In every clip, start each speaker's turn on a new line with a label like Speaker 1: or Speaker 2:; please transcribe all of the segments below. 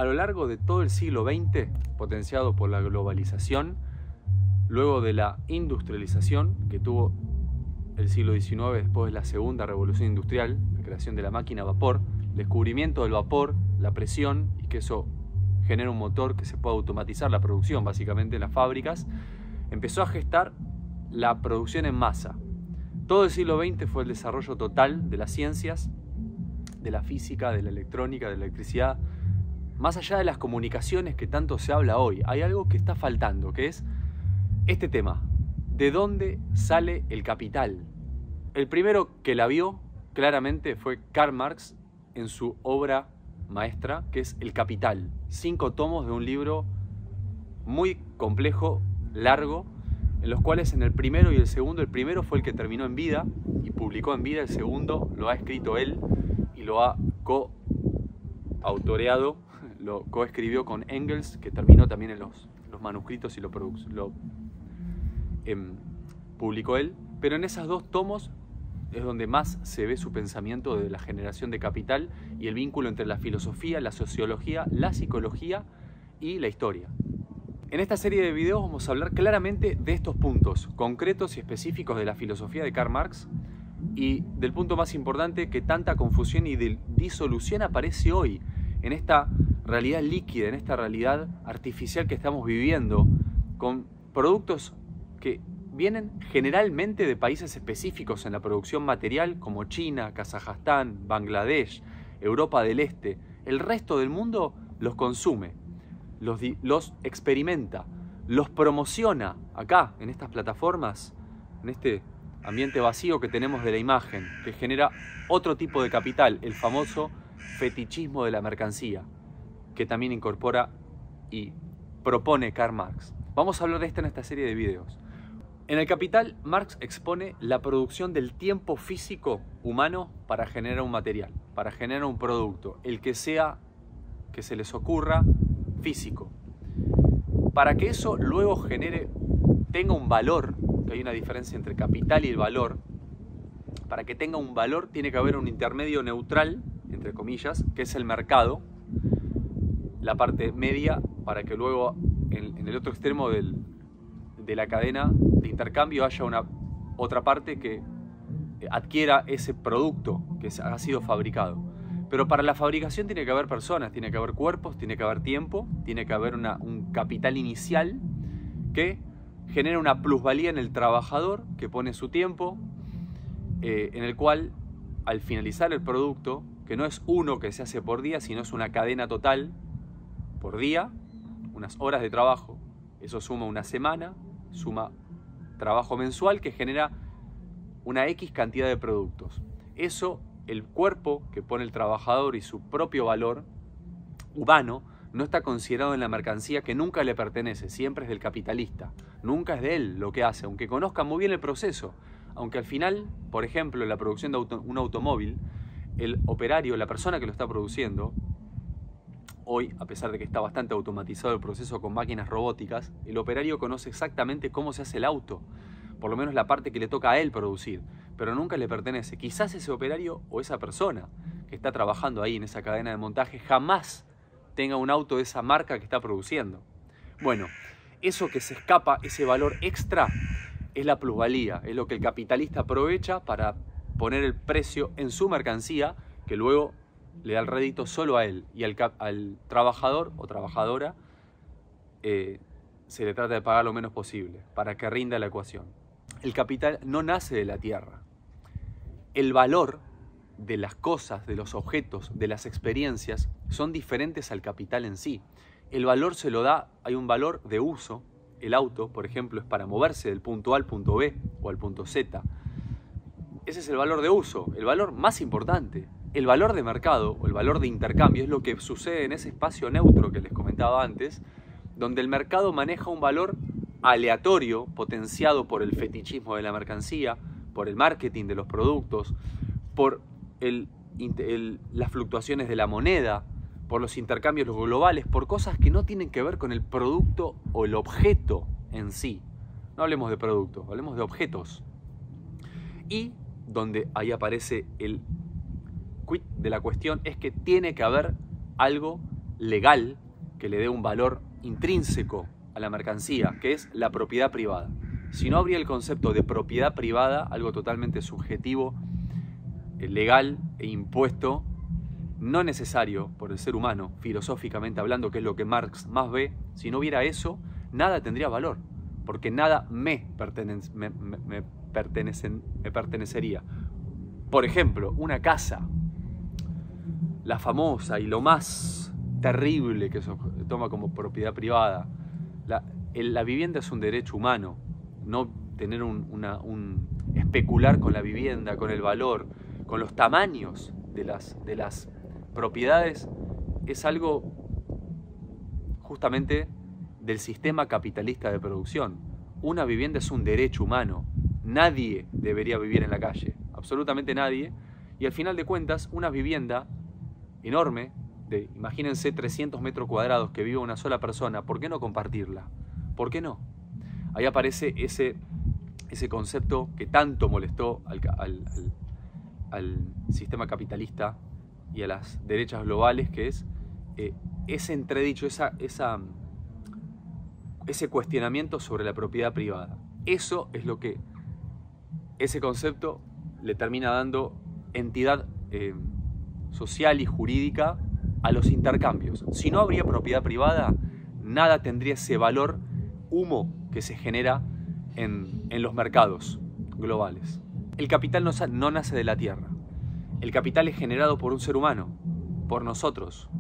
Speaker 1: A lo largo de todo el siglo XX, potenciado por la globalización, luego de la industrialización que tuvo el siglo XIX después de la segunda revolución industrial, la creación de la máquina a vapor, el descubrimiento del vapor, la presión, y que eso genera un motor que se pueda automatizar la producción básicamente en las fábricas, empezó a gestar la producción en masa. Todo el siglo XX fue el desarrollo total de las ciencias, de la física, de la electrónica, de la electricidad. Más allá de las comunicaciones que tanto se habla hoy, hay algo que está faltando, que es este tema. ¿De dónde sale el capital? El primero que la vio claramente fue Karl Marx en su obra maestra, que es El Capital. 5 tomos de un libro muy complejo, largo, en los cuales en el primero y el segundo, el primero fue el que terminó en vida y publicó en vida, el segundo lo ha escrito él y lo ha coautoreado, lo coescribió con Engels, que terminó también en los manuscritos y lo publicó él, pero en esos 2 tomos es donde más se ve su pensamiento de la generación de capital y el vínculo entre la filosofía, la sociología, la psicología y la historia. En esta serie de videos vamos a hablar claramente de estos puntos concretos y específicos de la filosofía de Karl Marx y del punto más importante, que tanta confusión y disolución aparece hoy en esta realidad líquida, en esta realidad artificial que estamos viviendo, con productos que vienen generalmente de países específicos en la producción material, como China, Kazajstán, Bangladesh, Europa del Este. El resto del mundo los consume, los experimenta, los promociona acá, en estas plataformas, en este ambiente vacío que tenemos de la imagen, que genera otro tipo de capital, el famoso fetichismo de la mercancía, que también incorpora y propone Karl Marx. Vamos a hablar de esto en esta serie de videos. En El Capital, Marx expone la producción del tiempo físico humano para generar un material, para generar un producto, el que sea que se les ocurra físico. Para que eso luego tenga un valor, que hay una diferencia entre capital y el valor, para que tenga un valor tiene que haber un intermedio neutral, entre comillas, que es el mercado, la parte media, para que luego en el otro extremo de la cadena de intercambio haya otra parte que adquiera ese producto que ha sido fabricado. Pero para la fabricación tiene que haber personas, tiene que haber cuerpos, tiene que haber tiempo, tiene que haber un capital inicial que genera una plusvalía en el trabajador que pone su tiempo, en el cual al finalizar el producto, que no es uno que se hace por día, sino es una cadena total por día, unas horas de trabajo, eso suma una semana, suma trabajo mensual que genera una X cantidad de productos. Eso, el cuerpo que pone el trabajador y su propio valor humano no está considerado en la mercancía, que nunca le pertenece, siempre es del capitalista, nunca es de él lo que hace, aunque conozca muy bien el proceso, aunque al final, por ejemplo, en la producción de un automóvil, el operario, la persona que lo está produciendo, hoy, a pesar de que está bastante automatizado el proceso con máquinas robóticas, el operario conoce exactamente cómo se hace el auto, por lo menos la parte que le toca a él producir, pero nunca le pertenece. Quizás ese operario o esa persona que está trabajando ahí en esa cadena de montaje jamás tenga un auto de esa marca que está produciendo. Bueno, eso que se escapa, ese valor extra, es la plusvalía, es lo que el capitalista aprovecha para poner el precio en su mercancía, que luego le da el rédito solo a él, y al trabajador o trabajadora se le trata de pagar lo menos posible para que rinda la ecuación. El capital no nace de la tierra. El valor de las cosas, de los objetos, de las experiencias son diferentes al capital en sí. El valor se lo da, hay un valor de uso. El auto, por ejemplo, es para moverse del punto A al punto B o al punto Z. Ese es el valor de uso, el valor más importante. El valor de mercado o el valor de intercambio es lo que sucede en ese espacio neutro que les comentaba antes, donde el mercado maneja un valor aleatorio, potenciado por el fetichismo de la mercancía, por el marketing de los productos, por las fluctuaciones de la moneda, por los intercambios globales, por cosas que no tienen que ver con el producto o el objeto en sí. No hablemos de productos, hablemos de objetos. Y donde ahí aparece el quid de la cuestión es que tiene que haber algo legal que le dé un valor intrínseco a la mercancía, que es la propiedad privada. Si no habría el concepto de propiedad privada, algo totalmente subjetivo, legal e impuesto, no necesario por el ser humano, filosóficamente hablando, que es lo que Marx más ve, si no hubiera eso, nada tendría valor, porque nada me pertenecería. Por ejemplo, una casa, la famosa y lo más terrible que se toma como propiedad privada. La vivienda es un derecho humano, no tener especular con la vivienda, con el valor, con los tamaños de las propiedades, es algo justamente del sistema capitalista de producción. Una vivienda es un derecho humano, nadie debería vivir en la calle, absolutamente nadie, y al final de cuentas una vivienda enorme, imagínense 300 metros cuadrados que vive una sola persona, ¿por qué no compartirla? ¿Por qué no? Ahí aparece ese concepto que tanto molestó al sistema capitalista y a las derechas globales, que es ese entredicho, ese cuestionamiento sobre la propiedad privada. Eso es lo que ese concepto le termina dando entidad social y jurídica a los intercambios. Si no habría propiedad privada, nada tendría ese valor humo que se genera en los mercados globales. El capital no nace de la tierra. El capital es generado por un ser humano, por nosotros.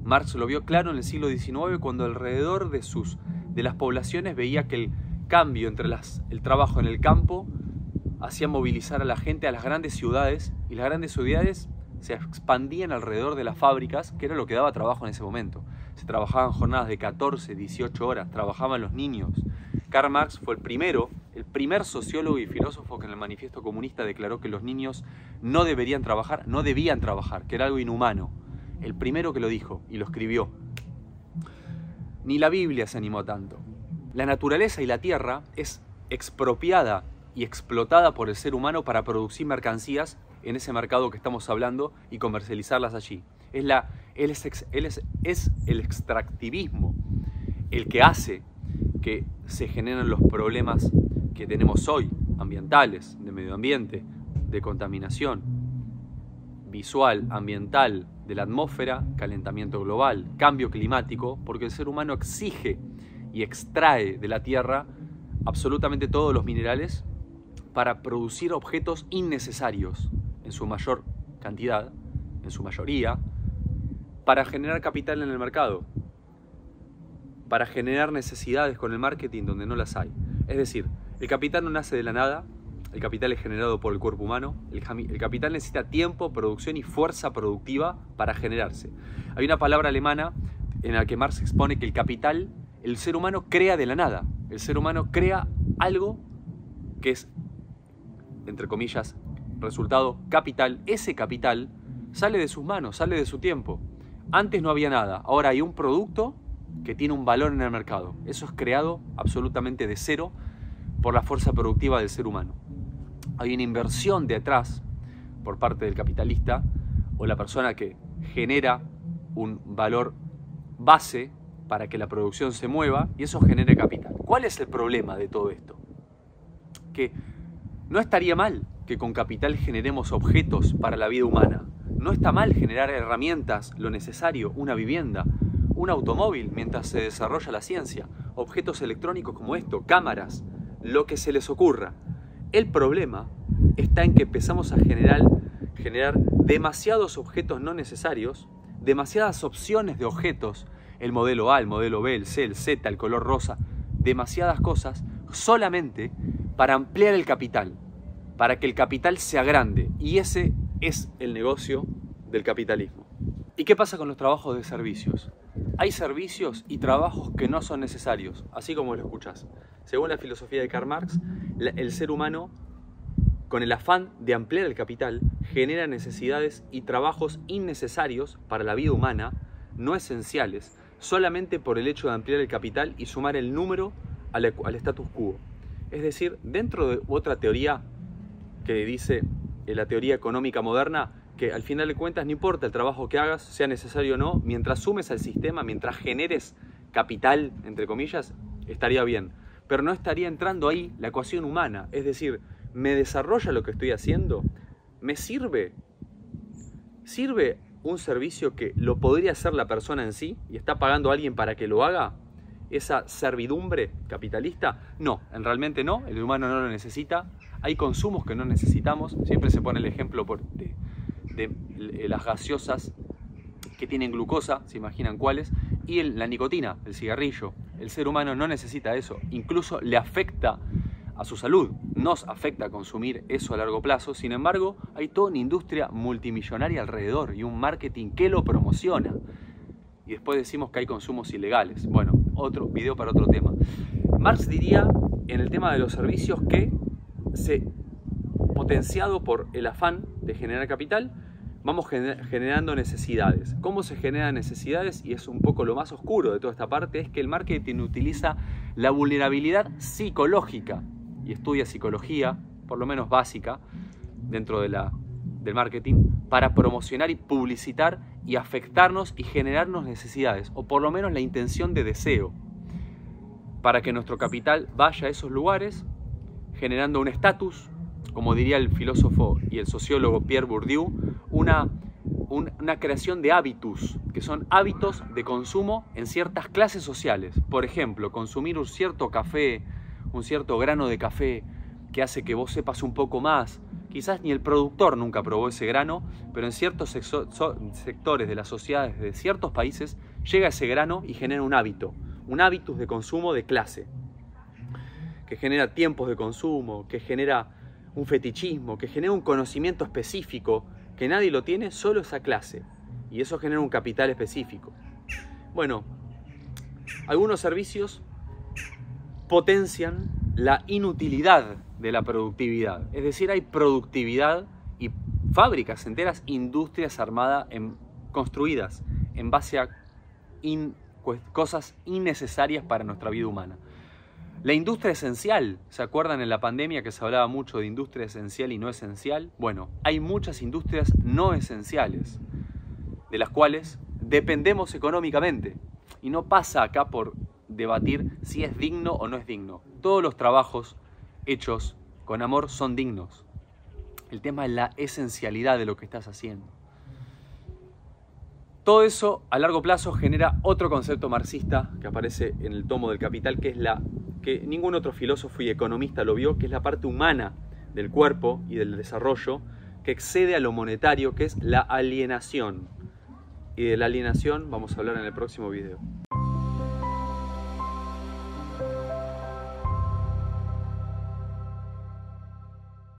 Speaker 1: Marx lo vio claro en el siglo XIX cuando alrededor de las poblaciones veía que el cambio entre el trabajo en el campo hacía movilizar a la gente a las grandes ciudades, y las grandes ciudades se expandían alrededor de las fábricas, que era lo que daba trabajo en ese momento. Se trabajaban jornadas de 14, 18 horas, trabajaban los niños. Karl Marx fue el primer sociólogo y filósofo que en el Manifiesto Comunista declaró que los niños no debían trabajar, que era algo inhumano. El primero que lo dijo y lo escribió. Ni la Biblia se animó tanto. La naturaleza y la tierra es expropiada y explotada por el ser humano para producir mercancías en ese mercado que estamos hablando y comercializarlas allí. Es el extractivismo el que hace que se generen los problemas que tenemos hoy, ambientales, de medio ambiente, de contaminación visual, ambiental, de la atmósfera, calentamiento global, cambio climático, porque el ser humano exige y extrae de la tierra absolutamente todos los minerales para producir objetos innecesarios en su mayor cantidad, en su mayoría, para generar capital en el mercado, para generar necesidades con el marketing donde no las hay. Es decir, el capital no nace de la nada, el capital es generado por el cuerpo humano, el capital necesita tiempo, producción y fuerza productiva para generarse. Hay una palabra alemana en la que Marx expone que el capital, el ser humano crea de la nada, el ser humano crea algo que es, entre comillas, resultado capital. Ese capital sale de sus manos, sale de su tiempo. Antes no había nada, ahora hay un producto que tiene un valor en el mercado. Eso es creado absolutamente de cero por la fuerza productiva del ser humano. Hay una inversión detrás por parte del capitalista o la persona que genera un valor base para que la producción se mueva y eso genere capital. ¿Cuál es el problema de todo esto? Que no estaría mal que con capital generemos objetos para la vida humana. No está mal generar herramientas, lo necesario, una vivienda, un automóvil mientras se desarrolla la ciencia, objetos electrónicos como esto, cámaras, lo que se les ocurra. El problema está en que empezamos a generar demasiados objetos no necesarios, demasiadas opciones de objetos, el modelo A, el modelo B, el C, el Z, el color rosa, demasiadas cosas, solamente para ampliar el capital, para que el capital sea grande. Y ese es el negocio del capitalismo. ¿Y qué pasa con los trabajos de servicios? Hay servicios y trabajos que no son necesarios, así como lo escuchas. Según la filosofía de Karl Marx, el ser humano, con el afán de ampliar el capital, genera necesidades y trabajos innecesarios para la vida humana, no esenciales, solamente por el hecho de ampliar el capital y sumar el número al status quo. Es decir, dentro de otra teoría que dice la teoría económica moderna, que al final de cuentas no importa el trabajo que hagas, sea necesario o no, mientras sumes al sistema, mientras generes capital, entre comillas, estaría bien. Pero no estaría entrando ahí la ecuación humana, es decir, ¿me desarrolla lo que estoy haciendo? ¿Me sirve? ¿Sirve un servicio que lo podría hacer la persona en sí y está pagando a alguien para que lo haga? ¿Esa servidumbre capitalista? No, realmente no, el humano no lo necesita. Hay consumos que no necesitamos, siempre se pone el ejemplo de las gaseosas que tienen glucosa, se imaginan cuáles, y la nicotina, el cigarrillo. El ser humano no necesita eso, incluso le afecta a su salud, nos afecta consumir eso a largo plazo. Sin embargo, hay toda una industria multimillonaria alrededor y un marketing que lo promociona. Y después decimos que hay consumos ilegales. Bueno, otro video para otro tema. Marx diría en el tema de los servicios que potenciado por el afán de generar capital, vamos generando necesidades. ¿Cómo se generan necesidades? Y es un poco lo más oscuro de toda esta parte, es que el marketing utiliza la vulnerabilidad psicológica y estudia psicología, por lo menos básica, dentro del marketing, para promocionar y publicitar y afectarnos y generarnos necesidades, o por lo menos la intención de deseo, para que nuestro capital vaya a esos lugares, generando un estatus, como diría el filósofo y el sociólogo Pierre Bourdieu, una creación de hábitos, que son hábitos de consumo en ciertas clases sociales. Por ejemplo, consumir un cierto café, un cierto grano de café, que hace que vos sepas un poco más. Quizás ni el productor nunca probó ese grano, pero en ciertos sectores de las sociedades de ciertos países llega ese grano y genera un hábitus de consumo de clase, que genera tiempos de consumo, que genera un fetichismo, que genera un conocimiento específico que nadie lo tiene, solo esa clase, y eso genera un capital específico. Bueno, algunos servicios potencian la inutilidad de la productividad, es decir, hay productividad y fábricas enteras, industrias armadas, construidas en base a cosas innecesarias para nuestra vida humana. La industria esencial, ¿se acuerdan en la pandemia que se hablaba mucho de industria esencial y no esencial? Bueno, hay muchas industrias no esenciales, de las cuales dependemos económicamente. Y no pasa acá por debatir si es digno o no es digno. Todos los trabajos hechos con amor son dignos. El tema es la esencialidad de lo que estás haciendo. Todo eso a largo plazo genera otro concepto marxista que aparece en el tomo del Capital, que es que ningún otro filósofo y economista lo vio, que es la parte humana del cuerpo y del desarrollo, que excede a lo monetario, que es la alienación. Y de la alienación vamos a hablar en el próximo video.